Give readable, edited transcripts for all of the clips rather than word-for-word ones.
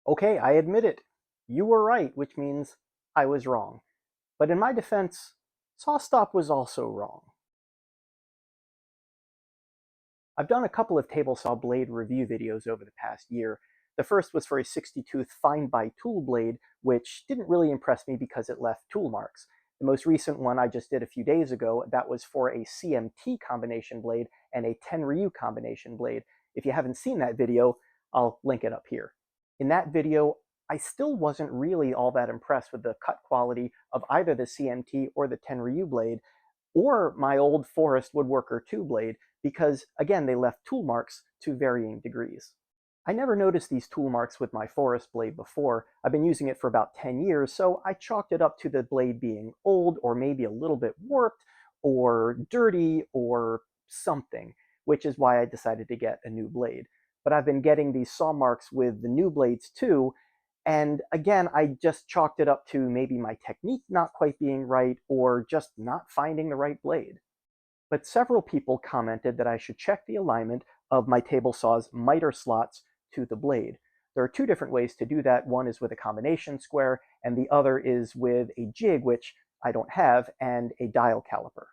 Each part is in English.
Okay, I admit it. You were right, which means I was wrong. But in my defense, SawStop was also wrong. I've done a couple of table saw blade review videos over the past year. The first was for a 60-tooth fine by tool blade, which didn't really impress me because it left tool marks. The most recent one I just did a few days ago, that was for a CMT combination blade and a Tenryu combination blade. If you haven't seen that video, I'll link it up here. In that video, I still wasn't really all that impressed with the cut quality of either the CMT or the Tenryu blade, or my old Forest Woodworker 2 blade, because again, they left tool marks to varying degrees. I never noticed these tool marks with my Forest blade before. I've been using it for about 10 years, so I chalked it up to the blade being old or maybe a little bit warped or dirty or something, which is why I decided to get a new blade. But I've been getting these saw marks with the new blades too, and again, I just chalked it up to maybe my technique not quite being right or just not finding the right blade. But several people commented that I should check the alignment of my table saw's miter slots to the blade. There are two different ways to do that. One is with a combination square, and the other is with a jig, which I don't have, and a dial caliper.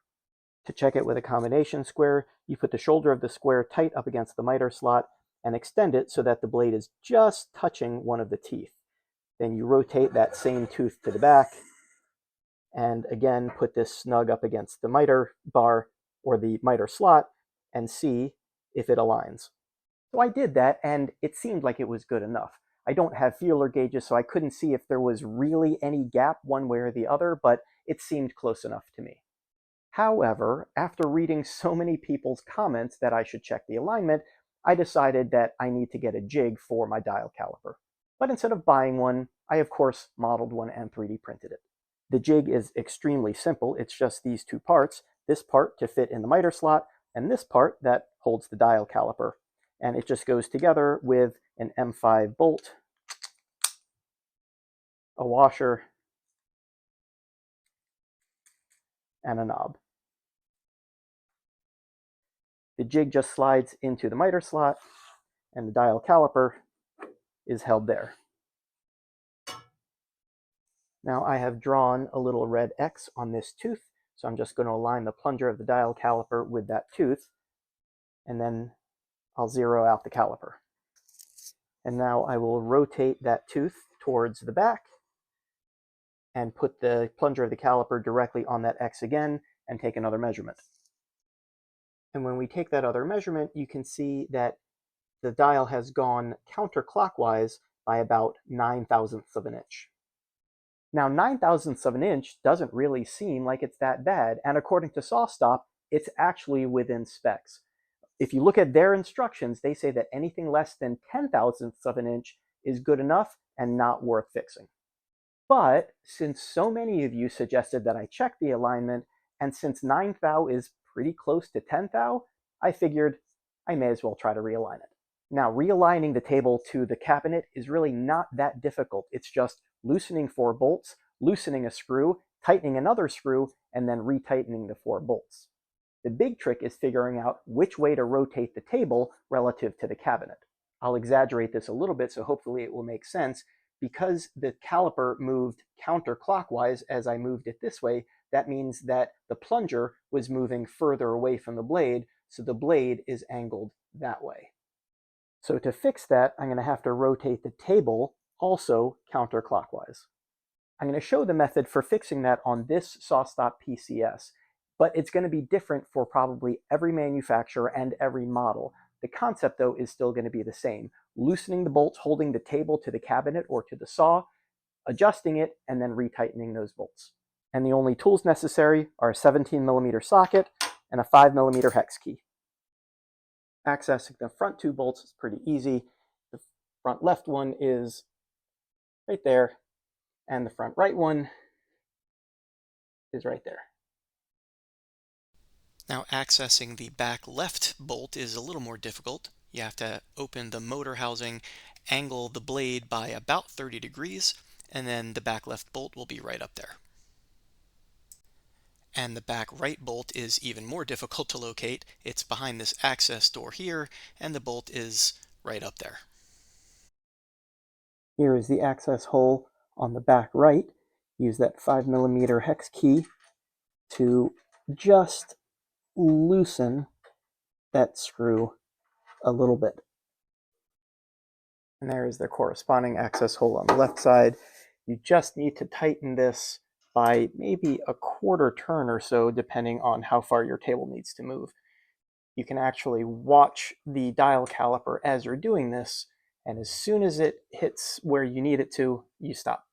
To check it with a combination square, you put the shoulder of the square tight up against the miter slot and extend it so that the blade is just touching one of the teeth. Then you rotate that same tooth to the back, and again put this snug up against the miter bar or the miter slot and see if it aligns. So I did that, and it seemed like it was good enough. I don't have feeler gauges, so I couldn't see if there was really any gap one way or the other, but it seemed close enough to me. However, after reading so many people's comments that I should check the alignment, I decided that I need to get a jig for my dial caliper. But instead of buying one, I of course modeled one and 3D printed it. The jig is extremely simple. It's just these two parts, this part to fit in the miter slot, and this part that holds the dial caliper. And it just goes together with an M5 bolt, a washer, and a knob. The jig just slides into the miter slot, and the dial caliper is held there. Now I have drawn a little red X on this tooth, so I'm just going to align the plunger of the dial caliper with that tooth, and then I'll zero out the caliper. And now I will rotate that tooth towards the back and put the plunger of the caliper directly on that X again and take another measurement. And when we take that other measurement, you can see that the dial has gone counterclockwise by about 9/1000ths of an inch. Now, 9/1000ths of an inch doesn't really seem like it's that bad, and according to SawStop, it's actually within specs. If you look at their instructions, they say that anything less than 10/1000ths of an inch is good enough and not worth fixing. But since so many of you suggested that I check the alignment, and since 9 thou is pretty close to 10 thou, I figured I may as well try to realign it. Now, realigning the table to the cabinet is really not that difficult. It's just loosening 4 bolts, loosening a screw, tightening another screw, and then retightening the 4 bolts. The big trick is figuring out which way to rotate the table relative to the cabinet. I'll exaggerate this a little bit, so hopefully it will make sense. Because the caliper moved counterclockwise as I moved it this way, that means that the plunger was moving further away from the blade, so the blade is angled that way. So to fix that, I'm going to have to rotate the table also counterclockwise. I'm going to show the method for fixing that on this SawStop PCS, but it's going to be different for probably every manufacturer and every model. The concept, though, is still going to be the same. Loosening the bolts holding the table to the cabinet or to the saw, adjusting it, and then retightening those bolts. And the only tools necessary are a 17mm socket and a 5mm hex key. Accessing the front 2 bolts is pretty easy. The front left one is right there, and the front right one is right there. Now accessing the back left bolt is a little more difficult. You have to open the motor housing, angle the blade by about 30 degrees, and then the back left bolt will be right up there. And the back right bolt is even more difficult to locate. It's behind this access door here, and the bolt is right up there. Here is the access hole on the back right. Use that 5mm hex key to just loosen that screw a little bit. And there is the corresponding access hole on the left side. You just need to tighten this by maybe a quarter turn or so, depending on how far your table needs to move. You can actually watch the dial caliper as you're doing this, and as soon as it hits where you need it to, you stop.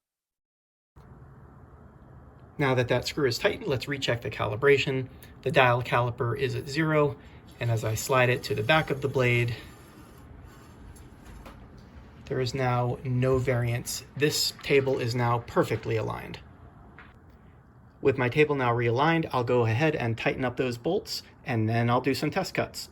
Now that that screw is tightened, let's recheck the calibration. The dial caliper is at 0, and as I slide it to the back of the blade, there is now no variance. This table is now perfectly aligned. With my table now realigned, I'll go ahead and tighten up those bolts, and then I'll do some test cuts.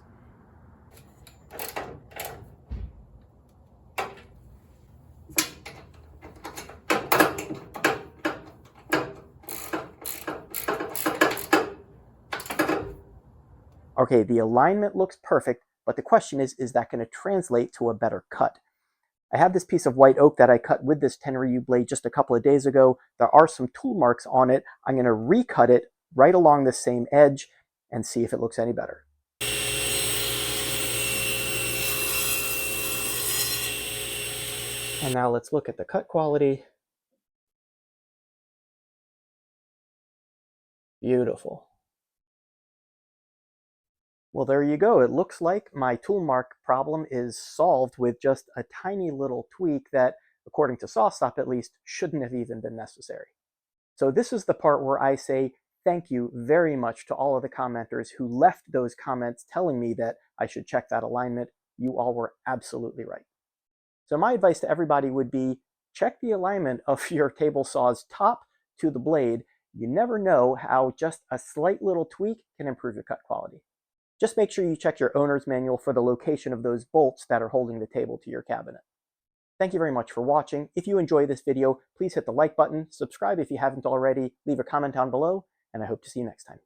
Okay, the alignment looks perfect, but the question is that going to translate to a better cut? I have this piece of white oak that I cut with this Tenryu blade just a couple of days ago. There are some tool marks on it. I'm going to recut it right along this same edge and see if it looks any better. And now let's look at the cut quality. Beautiful. Well, there you go. It looks like my tool mark problem is solved with just a tiny little tweak that, according to SawStop at least, shouldn't have even been necessary. So this is the part where I say thank you very much to all of the commenters who left those comments telling me that I should check that alignment. You all were absolutely right. So my advice to everybody would be check the alignment of your table saw's top to the blade. You never know how just a slight little tweak can improve your cut quality. Just make sure you check your owner's manual for the location of those bolts that are holding the table to your cabinet. Thank you very much for watching. If you enjoyed this video, please hit the like button, subscribe if you haven't already, leave a comment down below, and I hope to see you next time.